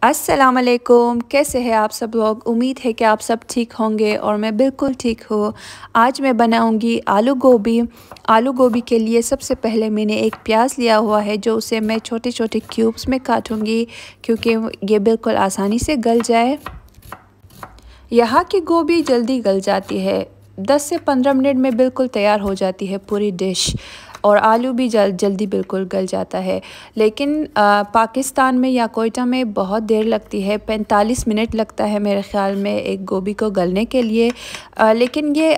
अस्सलामुअलैकुम, कैसे हैं आप सब लोग। उम्मीद है कि आप सब ठीक होंगे और मैं बिल्कुल ठीक हूँ। आज मैं बनाऊंगी आलू गोभी। आलू गोभी के लिए सबसे पहले मैंने एक प्याज लिया हुआ है, जो उसे मैं छोटे छोटे क्यूब्स में काटूंगी क्योंकि ये बिल्कुल आसानी से गल जाए। यहाँ की गोभी जल्दी गल जाती है, 10 से 15 मिनट में बिल्कुल तैयार हो जाती है पूरी डिश। और आलू भी जल्दी बिल्कुल गल जाता है। लेकिन पाकिस्तान में या कोयटा में बहुत देर लगती है, 45 मिनट लगता है मेरे ख़्याल में एक गोभी को गलने के लिए। लेकिन ये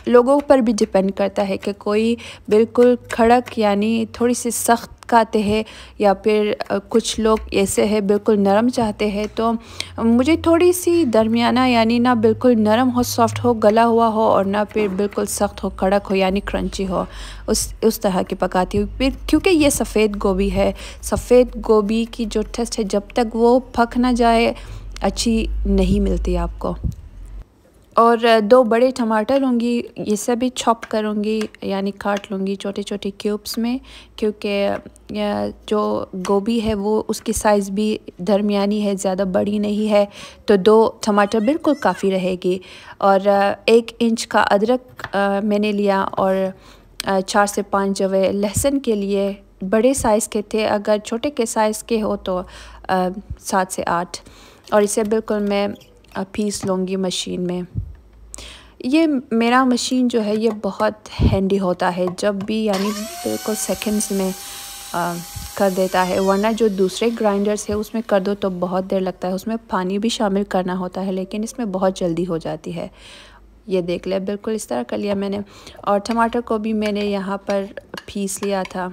लोगों पर भी डिपेंड करता है कि कोई बिल्कुल खड़क यानी थोड़ी सी सख्त खाते हैं या फिर कुछ लोग ऐसे हैं बिल्कुल नरम चाहते हैं। तो मुझे थोड़ी सी दरमियाना यानी ना बिल्कुल नरम हो, सॉफ्ट हो, गला हुआ हो, और ना फिर बिल्कुल सख्त हो, कड़क हो यानी क्रंची हो, उस तरह की पकाती हूँ। फिर क्योंकि ये सफ़ेद गोभी है, सफ़ेद गोभी की जो टेस्ट है जब तक वो पक ना जाए अच्छी नहीं मिलती आपको। और 2 बड़े टमाटर लूँगी, इसे भी चॉप करूँगी यानी काट लूँगी छोटे छोटे क्यूब्स में, क्योंकि जो गोभी है वो उसकी साइज़ भी दरमियानी है, ज़्यादा बड़ी नहीं है। तो 2 टमाटर बिल्कुल काफ़ी रहेगी। और 1 इंच का अदरक मैंने लिया, और 4 से 5 जवे लहसुन के लिए बड़े साइज़ के थे, अगर छोटे के साइज़ के हो तो 7 से 8। और इसे बिल्कुल मैं पीस लूँगी मशीन में। ये मेरा मशीन जो है ये बहुत हैंडी होता है, जब भी यानी बिल्कुल सेकंड्स में कर देता है। वरना जो दूसरे ग्राइंडर्स है उसमें कर दो तो बहुत देर लगता है, उसमें पानी भी शामिल करना होता है, लेकिन इसमें बहुत जल्दी हो जाती है। ये देख ले, बिल्कुल इस तरह कर लिया मैंने। और टमाटर को भी मैंने यहाँ पर पीस लिया था।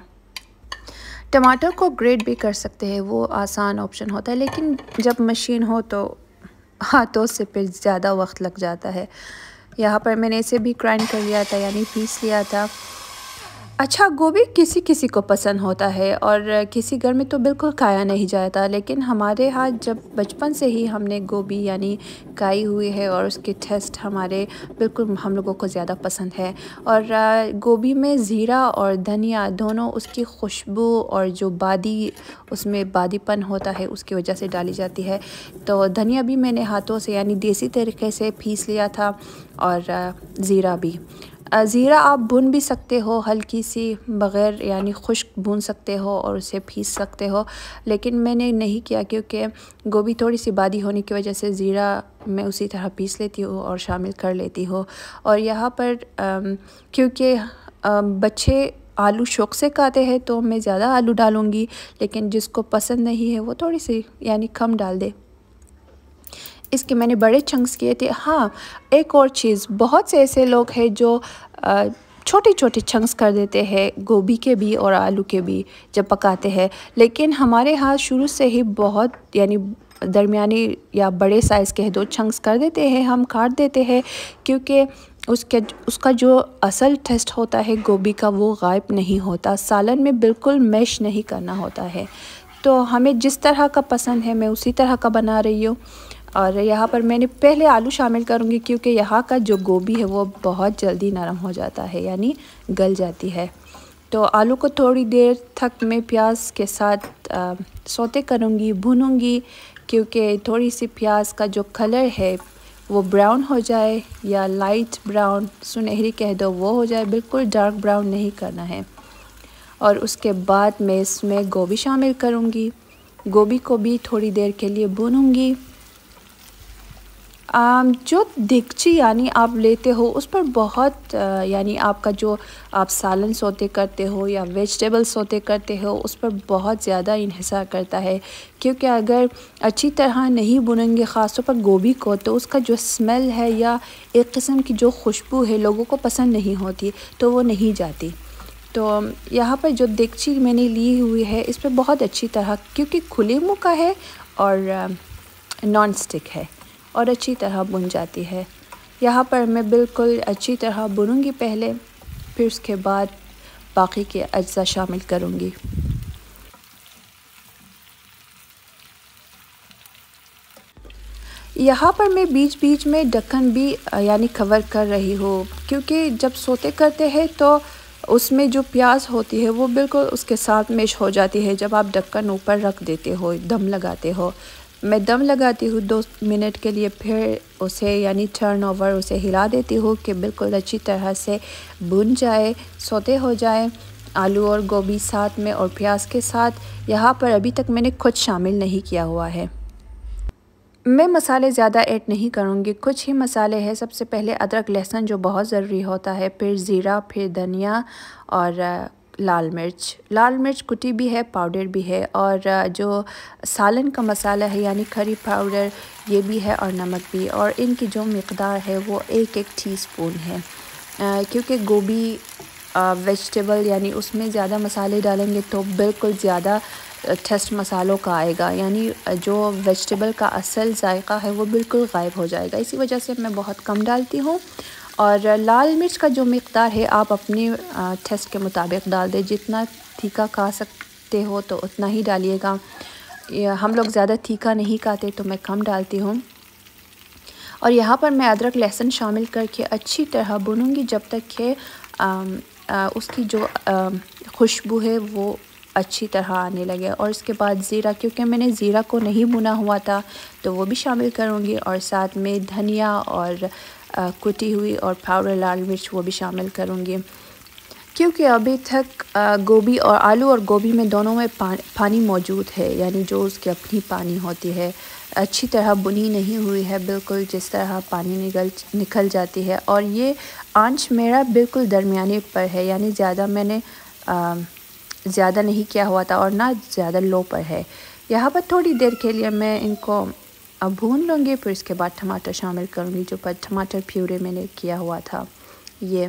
टमाटर को ग्रेट भी कर सकते हैं, वो आसान ऑप्शन होता है, लेकिन जब मशीन हो तो हाथों से फिर ज़्यादा वक्त लग जाता है। यहाँ पर मैंने इसे भी ग्राइंड कर लिया था यानी पीस लिया था। अच्छा, गोभी किसी किसी को पसंद होता है और किसी घर में तो बिल्कुल खाया नहीं जाता, लेकिन हमारे यहाँ जब बचपन से ही हमने गोभी यानी खाई हुई है और उसके टेस्ट हमारे बिल्कुल हम लोगों को ज़्यादा पसंद है। और गोभी में ज़ीरा और धनिया दोनों उसकी खुशबू और जो उसमें बादीपन होता है उसकी वजह से डाली जाती है। तो धनिया भी मैंने हाथों से यानी देसी तरीके से पीस लिया था, और ज़ीरा भी। ज़ीरा आप भून भी सकते हो हल्की सी, बग़ैर यानी खुश्क भून सकते हो और उसे पीस सकते हो, लेकिन मैंने नहीं किया क्योंकि गोभी थोड़ी सी बादी होने की वजह से ज़ीरा मैं उसी तरह पीस लेती हूँ और शामिल कर लेती हूँ। और यहाँ पर क्योंकि बच्चे आलू शौक़ से खाते हैं तो मैं ज़्यादा आलू डालूँगी, लेकिन जिसको पसंद नहीं है वो थोड़ी सी यानी कम डाल दे। इसके मैंने बड़े चंक्स किए थे। हाँ, एक और चीज़, बहुत से ऐसे लोग हैं जो छोटे छोटे चंक्स कर देते हैं गोभी के भी और आलू के भी जब पकाते हैं, लेकिन हमारे यहाँ शुरू से ही बहुत यानी दरमियानी या बड़े साइज़ के 2 चंक्स कर देते हैं, हम काट देते हैं, क्योंकि उसका जो असल टेस्ट होता है गोभी का वो गायब नहीं होता, सालन में बिल्कुल मैश नहीं करना होता है। तो हमें जिस तरह का पसंद है मैं उसी तरह का बना रही हूँ। और यहाँ पर मैंने पहले आलू शामिल करूँगी क्योंकि यहाँ का जो गोभी है वो बहुत जल्दी नरम हो जाता है यानी गल जाती है। तो आलू को थोड़ी देर तक मैं प्याज के साथ सौते करूँगी, भूनूँगी, क्योंकि थोड़ी सी प्याज का जो कलर है वो ब्राउन हो जाए या लाइट ब्राउन, सुनहरी कह दो, वो हो जाए, बिल्कुल डार्क ब्राउन नहीं करना है। और उसके बाद मैं इसमें गोभी शामिल करूँगी, गोभी को भी थोड़ी देर के लिए भूनूँगी। जो देगची यानी आप लेते हो उस पर बहुत यानी आपका जो आप सालन सोते करते हो या वेजिटेबल सोते करते हो उस पर बहुत ज़्यादा इन्हिसार करता है, क्योंकि अगर अच्छी तरह नहीं भुनेंगे ख़ास तौर पर गोभी को तो उसका जो स्मेल है या एक किस्म की जो खुशबू है लोगों को पसंद नहीं होती, तो वो नहीं जाती। तो यहाँ पर जो देगची मैंने ली हुई है इस पर बहुत अच्छी तरह, क्योंकि खुले मुँह का है और नॉन स्टिक है और अच्छी तरह भुन जाती है। यहाँ पर मैं बिल्कुल अच्छी तरह भूनूंगी पहले, फिर उसके बाद बाकी के अज्जा शामिल करूँगी। यहाँ पर मैं बीच बीच में ढक्कन भी यानी कवर कर रही हूँ, क्योंकि जब सोते करते हैं तो उसमें जो प्याज होती है वो बिल्कुल उसके साथ मैश हो जाती है जब आप ढक्कन ऊपर रख देते हो, दम लगाते हो। मैं दम लगाती हूँ 2 मिनट के लिए, फिर उसे यानी टर्न ओवर उसे हिला देती हूँ कि बिल्कुल अच्छी तरह से भुन जाए, सौते हो जाए आलू और गोभी साथ में और प्याज के साथ। यहाँ पर अभी तक मैंने कुछ शामिल नहीं किया हुआ है। मैं मसाले ज़्यादा ऐड नहीं करूँगी, कुछ ही मसाले हैं। सबसे पहले अदरक लहसुन जो बहुत ज़रूरी होता है, फिर ज़ीरा, फिर धनिया और लाल मिर्च कुटी भी है, पाउडर भी है, और जो सालन का मसाला है यानी करी पाउडर ये भी है, और नमक भी। और इनकी जो मिक़दार है वो 1-1 टीस्पून है, क्योंकि गोभी वेजिटेबल यानी उसमें ज़्यादा मसाले डालेंगे तो बिल्कुल ज़्यादा टेस्ट मसालों का आएगा, यानी जो वेजिटेबल का असल जायका है वो बिल्कुल गायब हो जाएगा। इसी वजह से मैं बहुत कम डालती हूँ। और लाल मिर्च का जो मिक़दार है आप अपनी टेस्ट के मुताबिक डाल दें, जितना तीखा खा सकते हो तो उतना ही डालिएगा। हम लोग ज़्यादा तीखा नहीं खाते तो मैं कम डालती हूँ। और यहाँ पर मैं अदरक लहसुन शामिल करके अच्छी तरह भूनूंगी जब तक कि उसकी जो खुशबू है वो अच्छी तरह आने लगे। और इसके बाद ज़ीरा, क्योंकि मैंने ज़ीरा को नहीं भुना हुआ था तो वो भी शामिल करूँगी, और साथ में धनिया और कुटी हुई और पाउडर लाल मिर्च वो भी शामिल करूँगी। क्योंकि अभी तक गोभी और आलू और गोभी में दोनों में पानी मौजूद है, यानी जो उसकी अपनी पानी होती है, अच्छी तरह बुनी नहीं हुई है, बिल्कुल जिस तरह पानी निकल जाती है। और ये आंच मेरा बिल्कुल दरमियाने पर है, यानी ज़्यादा मैंने ज़्यादा नहीं किया हुआ था और ना ज़्यादा लो पर है। यहाँ पर थोड़ी देर के लिए मैं इनको अब भून लूँगी, फिर इसके बाद टमाटर शामिल करूँगी, जो पर टमाटर प्यूरे मैंने किया हुआ था। ये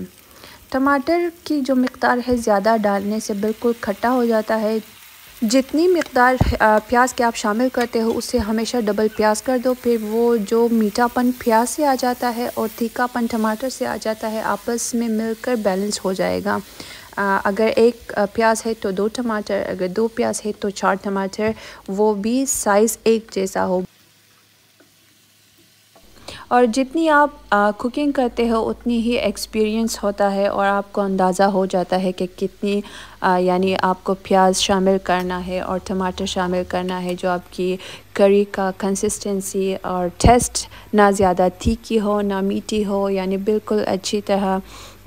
टमाटर की जो मिक़दार है ज़्यादा डालने से बिल्कुल खट्टा हो जाता है। जितनी मिक़दार प्याज के आप शामिल करते हो उससे हमेशा डबल प्याज कर दो, फिर वो जो मीठापन प्याज से आ जाता है और तीखापन टमाटर से आ जाता है, आपस में मिलकर बैलेंस हो जाएगा। अगर 1 प्याज है तो 2 टमाटर, अगर 2 प्याज है तो 4 टमाटर, वो भी साइज़ एक जैसा हो। और जितनी आप कुकिंग करते हो उतनी ही एक्सपीरियंस होता है और आपको अंदाज़ा हो जाता है कि कितनी यानी आपको प्याज शामिल करना है और टमाटर शामिल करना है, जो आपकी करी का कंसिस्टेंसी और टेस्ट ना ज़्यादा तीखी हो ना मीठी हो, यानी बिल्कुल अच्छी तरह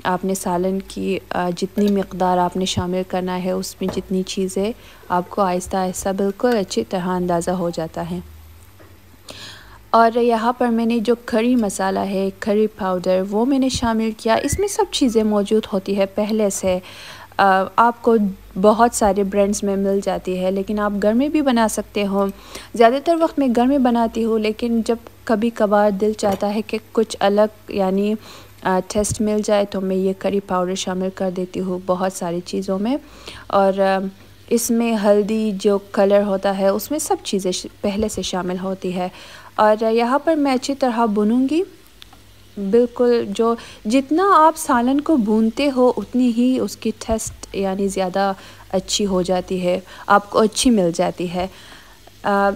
आपने सालन की जितनी मिक़दार आपने शामिल करना है उसमें जितनी चीज़ें आपको आहिस्ता आहिस्ता बिल्कुल अच्छी तरह अंदाज़ा हो जाता है। और यहाँ पर मैंने जो करी मसाला है, करी पाउडर, वो मैंने शामिल किया। इसमें सब चीज़ें मौजूद होती है पहले से, आपको बहुत सारे ब्रांड्स में मिल जाती है, लेकिन आप घर में भी बना सकते हो। ज़्यादातर वक्त मैं घर में बनाती हूँ, लेकिन जब कभी कभार दिल चाहता है कि कुछ अलग यानी टेस्ट मिल जाए तो मैं ये करी पाउडर शामिल कर देती हूँ बहुत सारी चीज़ों में। और इसमें हल्दी जो कलर होता है उसमें सब चीज़ें पहले से शामिल होती है। और यहाँ पर मैं अच्छी तरह भूनूंगी, बिल्कुल जो जितना आप सालन को भूनते हो उतनी ही उसकी टेस्ट यानी ज़्यादा अच्छी हो जाती है, आपको अच्छी मिल जाती है।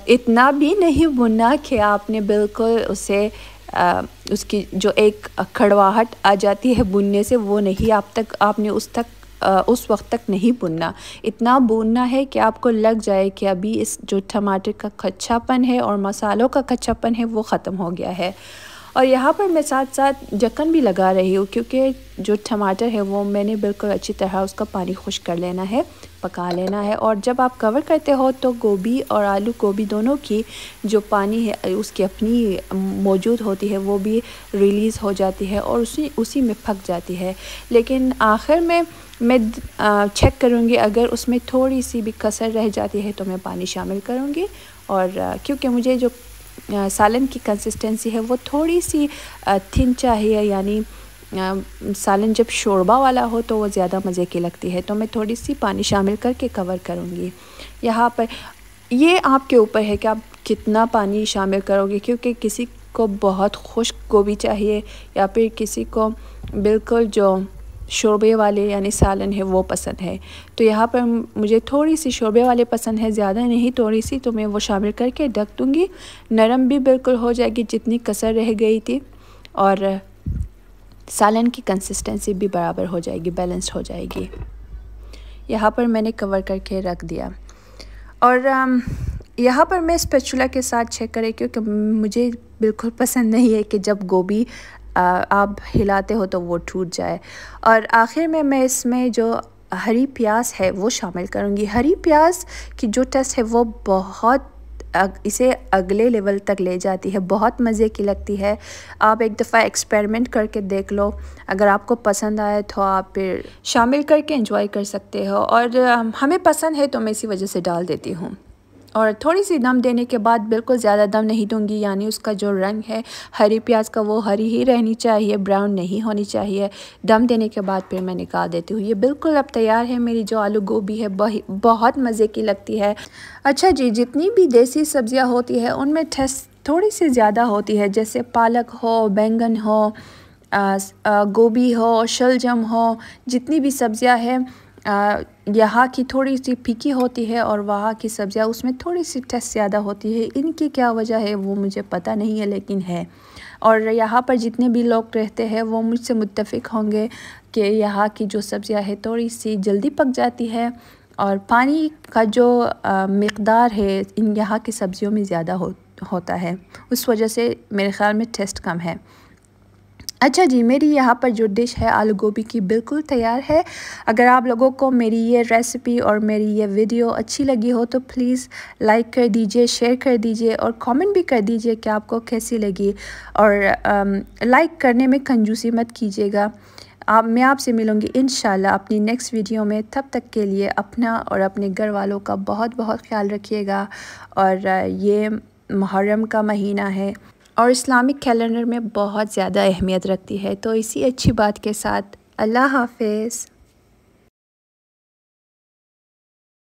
इतना भी नहीं भुनना कि आपने बिल्कुल उसे उसकी जो एक कड़वाहट आ जाती है भुनने से, वो नहीं आपने उस वक्त तक नहीं भुनना। इतना भूनना है कि आपको लग जाए कि अभी इस जो टमाटर का कच्चापन है और मसालों का कच्चापन है वो ख़त्म हो गया है। और यहाँ पर मैं साथ साथ ढक्कन भी लगा रही हूँ, क्योंकि जो टमाटर है वो मैंने बिल्कुल अच्छी तरह उसका पानी खुश्क कर लेना है, पका लेना है। और जब आप कवर करते हो तो गोभी और आलू गोभी दोनों की जो पानी है उसकी अपनी मौजूद होती है वो भी रिलीज़ हो जाती है और उसी में पक जाती है। लेकिन आखिर में मैं चेक करूँगी, अगर उसमें थोड़ी सी भी कसर रह जाती है तो मैं पानी शामिल करूँगी। और क्योंकि मुझे जो सालन की कंसिस्टेंसी है वो थोड़ी सी थिन चाहिए, यानी सालन जब शोरबा वाला हो तो वो ज़्यादा मज़े की लगती है, तो मैं थोड़ी सी पानी शामिल करके कवर करूँगी। यहाँ पर ये आपके ऊपर है कि आप कितना पानी शामिल करोगे, क्योंकि किसी को बहुत खुश्क गोभी चाहिए या फिर किसी को बिल्कुल जो शोरबे वाले यानी सालन है वो पसंद है। तो यहाँ पर मुझे थोड़ी सी शोरबे वाले पसंद है, ज़्यादा नहीं थोड़ी सी, तो मैं वो शामिल करके ढक दूँगी। नरम भी बिल्कुल हो जाएगी जितनी कसर रह गई थी, और सालन की कंसिस्टेंसी भी बराबर हो जाएगी, बैलेंस हो जाएगी। यहाँ पर मैंने कवर करके रख दिया। और यहाँ पर मैं स्पैचुला के साथ चेक करें क्योंकि मुझे बिल्कुल पसंद नहीं है कि जब गोभी आप हिलाते हो तो वो टूट जाए। और आखिर में मैं इसमें जो हरी प्याज है वो शामिल करूँगी। हरी प्याज की जो टेस्ट है वो बहुत इसे अगले लेवल तक ले जाती है, बहुत मज़े की लगती है। आप एक दफ़ा एक्सपेरिमेंट करके देख लो, अगर आपको पसंद आए तो आप फिर शामिल करके एंजॉय कर सकते हो। और हमें पसंद है तो मैं इसी वजह से डाल देती हूँ। और थोड़ी सी दम देने के बाद, बिल्कुल ज़्यादा दम नहीं दूंगी, यानी उसका जो रंग है हरी प्याज का वो हरी ही रहनी चाहिए, ब्राउन नहीं होनी चाहिए। दम देने के बाद फिर मैं निकाल देती हूँ। ये बिल्कुल अब तैयार है मेरी जो आलू गोभी है, बहुत मज़े की लगती है। अच्छा जी, जितनी भी देसी सब्ज़ियाँ होती है उनमें टेस्ट थोड़ी सी ज़्यादा होती है, जैसे पालक हो, बैंगन हो, गोभी हो, शलजम हो, जितनी भी सब्ज़ियाँ हैं यहाँ की थोड़ी सी फीकी होती है और वहाँ की सब्ज़ियाँ उसमें थोड़ी सी टेस्ट ज़्यादा होती है। इनकी क्या वजह है वो मुझे पता नहीं है, लेकिन है। और यहाँ पर जितने भी लोग रहते हैं वो मुझसे मुत्तफ़िक होंगे कि यहाँ की जो सब्ज़ियाँ है थोड़ी सी जल्दी पक जाती है और पानी का जो मिक़दार है इन यहाँ की सब्ज़ियों में ज़्यादा होता है, उस वजह से मेरे ख़्याल में टेस्ट कम है। अच्छा जी, मेरी यहाँ पर जो डिश है आलू गोभी की बिल्कुल तैयार है। अगर आप लोगों को मेरी ये रेसिपी और मेरी ये वीडियो अच्छी लगी हो तो प्लीज़ लाइक कर दीजिए, शेयर कर दीजिए और कमेंट भी कर दीजिए कि आपको कैसी लगी। और लाइक करने में कंजूसी मत कीजिएगा। मैं आपसे मिलूँगी इंशाल्लाह अपनी नेक्स्ट वीडियो में। तब तक के लिए अपना और अपने घर वालों का बहुत बहुत ख्याल रखिएगा। और ये मुहर्रम का महीना है और इस्लामिक कैलेंडर में बहुत ज़्यादा अहमियत रखती है, तो इसी अच्छी बात के साथ अल्लाह हाफ़िज़।